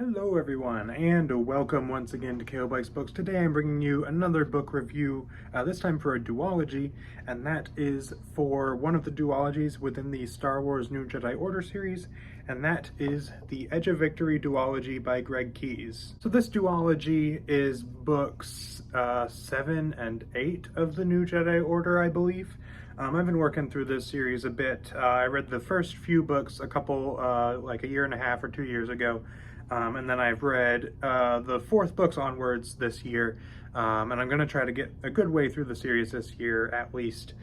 Hello everyone, and welcome once again to KO Bikes Books. Today I'm bringing you another book review, this time for a duology, and that is for one of the duologies within the Star Wars New Jedi Order series, and that is the Edge of Victory duology by Greg Keyes. So this duology is books 7 and 8 of the New Jedi Order, I believe. I've been working through this series a bit. I read the first few books a couple, like a year and a half or 2 years ago. And then I've read the fourth books onwards this year, and I'm going to try to get a good way through the series this year at least.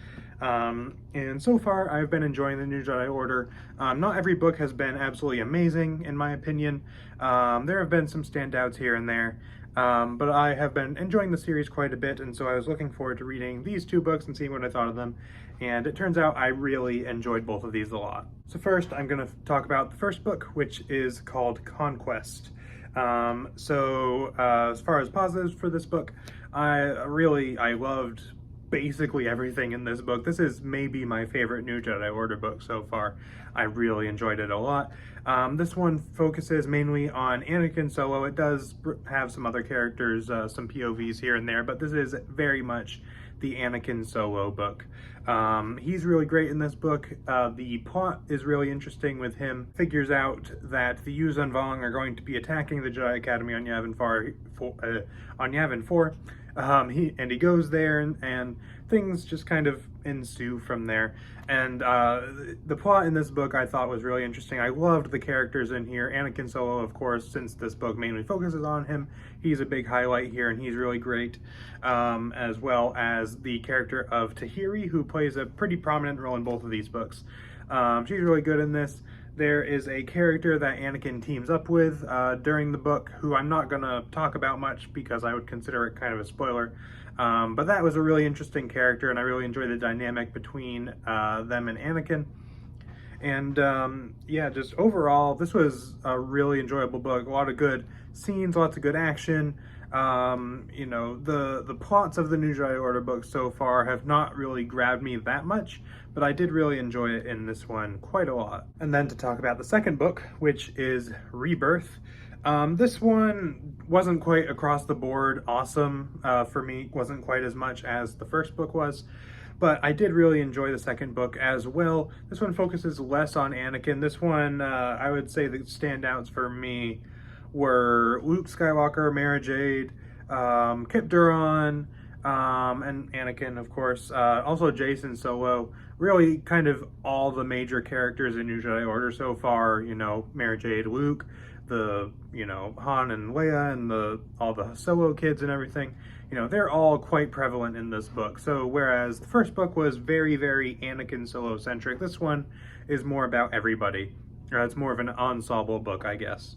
And so far, I've been enjoying the New Jedi Order. Not every book has been absolutely amazing, in my opinion. There have been some standouts here and there, but I have been enjoying the series quite a bit, and so I was looking forward to reading these two books and seeing what I thought of them. And it turns out I really enjoyed both of these a lot. So first, I'm going to talk about the first book, which is called Conquest. As far as positives for this book, I loved basically everything in this book. This is maybe my favorite New Jedi Order book so far. I really enjoyed it a lot. This one focuses mainly on Anakin Solo. It does have some other characters, some POVs here and there, but this is very much the Anakin Solo book. He's really great in this book. The plot is really interesting with him. Figures out that the Yuuzhan Vong are going to be attacking the Jedi Academy on Yavin 4. He goes there, and things just kind of ensue from there. And the plot in this book I thought was really interesting. I loved the characters in here. Anakin Solo, of course, since this book mainly focuses on him, he's a big highlight here, and he's really great. As well as the character of Tahiri, who plays a pretty prominent role in both of these books. She's really good in this. There is a character that Anakin teams up with during the book, who I'm not going to talk about much because I would consider it kind of a spoiler. But that was a really interesting character, and I really enjoyed the dynamic between them and Anakin. And yeah, just overall, this was a really enjoyable book. A lot of good scenes, lots of good action. The plots of the New Jedi Order books so far have not really grabbed me that much, but I did really enjoy it in this one quite a lot. And then to talk about the second book, which is Rebirth. This one wasn't quite across the board awesome for me, wasn't quite as much as the first book was, but I did really enjoy the second book as well. This one focuses less on Anakin. This one, I would say the standouts for me were Luke Skywalker, Mara Jade, Kip Duron, and Anakin, of course. Also Jacen Solo. Really kind of all the major characters in New Jedi Order so far, Mara Jade, Luke, the, Han and Leia, and all the Solo kids and everything. They're all quite prevalent in this book. So whereas the first book was very, very Anakin Solo-centric, this one is more about everybody. It's more of an ensemble book, I guess.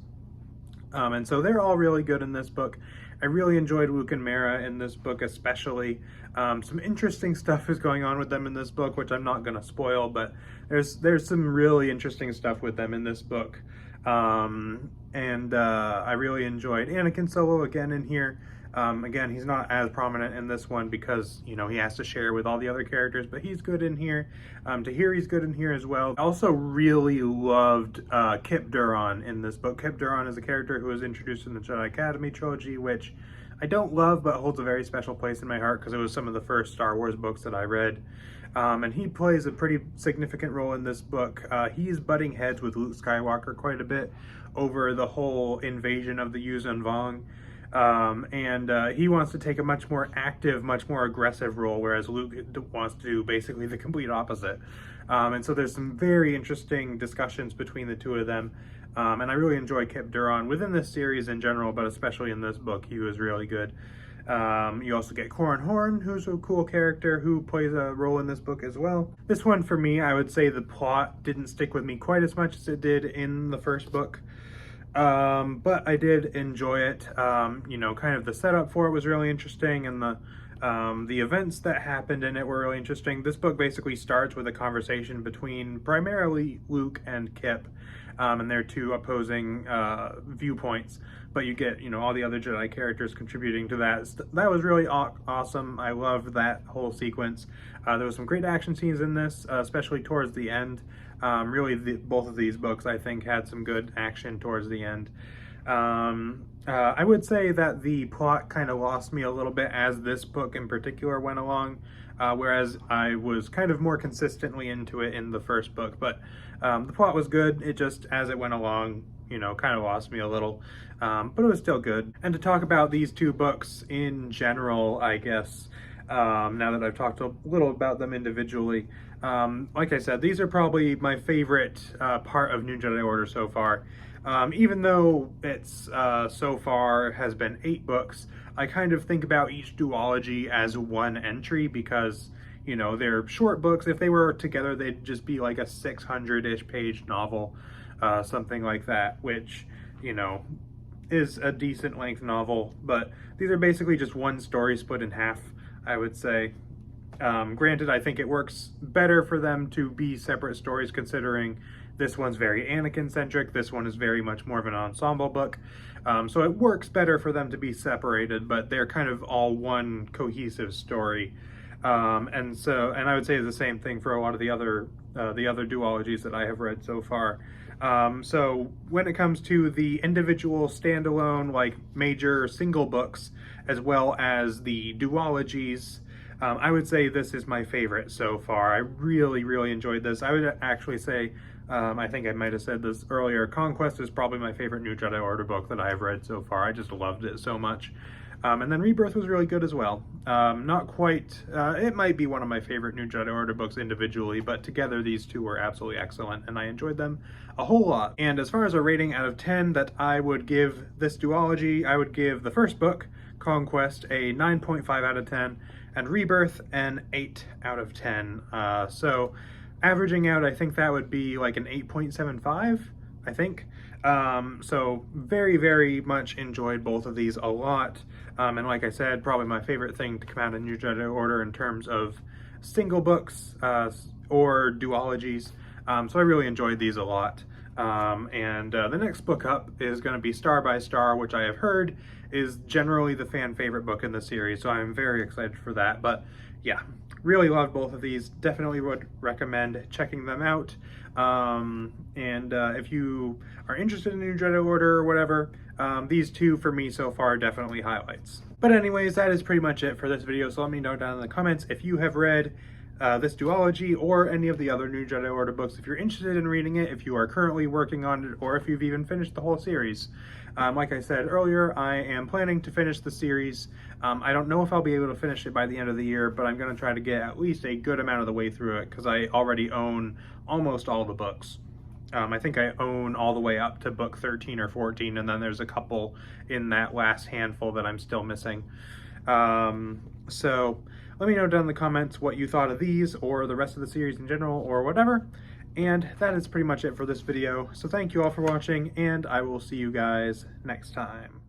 And so they're all really good in this book. I really enjoyed Luke and Mara in this book especially. Some interesting stuff is going on with them in this book, which I'm not going to spoil, but there's some really interesting stuff with them in this book. I really enjoyed Anakin Solo again in here. Again, he's not as prominent in this one because, he has to share with all the other characters, but he's good in here. Tahiri's good in here as well. I also really loved Kip Duron in this book. Kip Duron is a character who was introduced in the Jedi Academy trilogy, which I don't love, but holds a very special place in my heart because it was some of the first Star Wars books that I read. And he plays a pretty significant role in this book. He's butting heads with Luke Skywalker quite a bit over the whole invasion of the Yuuzhan Vong. He wants to take a much more active, much more aggressive role, whereas Luke wants to do basically the complete opposite. And so there's some very interesting discussions between the two of them. And I really enjoy Kip Duron within this series in general, but especially in this book, he was really good. You also get Corran Horn, who's a cool character who plays a role in this book as well. This one, for me, I would say the plot didn't stick with me quite as much as it did in the first book. But I did enjoy it. Kind of the setup for it was really interesting, and the events that happened in it were really interesting. This book basically starts with a conversation between primarily Luke and Kip, and their two opposing viewpoints, but you get, all the other Jedi characters contributing to that. That was really awesome. I loved that whole sequence. There was some great action scenes in this, especially towards the end. Both of these books, I think, had some good action towards the end. I would say that the plot kind of lost me a little bit as this book in particular went along, whereas I was kind of more consistently into it in the first book. But the plot was good. It just, as it went along, you know, kind of lost me a little, but it was still good. And to talk about these two books in general, I guess, now that I've talked a little about them individually, like I said, these are probably my favorite part of New Jedi Order so far. Even though it's so far has been 8 books, I kind of think about each duology as one entry because, you know, they're short books. If they were together, they'd just be like a 600-ish page novel, something like that, which, you know, is a decent length novel. But these are basically just one story split in half, I would say. Granted, I think it works better for them to be separate stories, considering this one's very Anakin-centric, this one is very much more of an ensemble book. So it works better for them to be separated, but they're kind of all one cohesive story. And I would say the same thing for a lot of the other duologies that I have read so far. So when it comes to the individual standalone, like major single books, as well as the duologies, I would say this is my favorite so far. I really, really enjoyed this. I would actually say, I think I might have said this earlier, Conquest is probably my favorite New Jedi Order book that I have read so far. I just loved it so much. And then Rebirth was really good as well. Not quite, it might be one of my favorite New Jedi Order books individually, but together these two were absolutely excellent, and I enjoyed them a whole lot. And as far as a rating out of 10 that I would give this duology, I would give the first book, Conquest, a 9.5 out of 10, and Rebirth an 8 out of 10. So averaging out, I think that would be like an 8.75, I think. So very, very much enjoyed both of these a lot. And like I said, probably my favorite thing to come out of New Jedi Order in terms of single books or duologies. So I really enjoyed these a lot. The next book up is going to be Star by Star, which I have heard is generally the fan favorite book in the series, so I'm very excited for that. But yeah, really loved both of these. Definitely would recommend checking them out. If you are interested in New Jedi Order or whatever, these two for me so far are definitely highlights. But anyways, that is pretty much it for this video, so let me know down in the comments if you have read this duology or any of the other New Jedi Order books, if you're interested in reading it, if you are currently working on it, or if you've even finished the whole series. Like I said earlier, I am planning to finish the series. I don't know if I'll be able to finish it by the end of the year, but I'm going to try to get at least a good amount of the way through it, because I already own almost all the books. I think I own all the way up to book 13 or 14, and then there's a couple in that last handful that I'm still missing. So let me know down in the comments what you thought of these or the rest of the series in general or whatever. And that is pretty much it for this video. So thank you all for watching, and I will see you guys next time.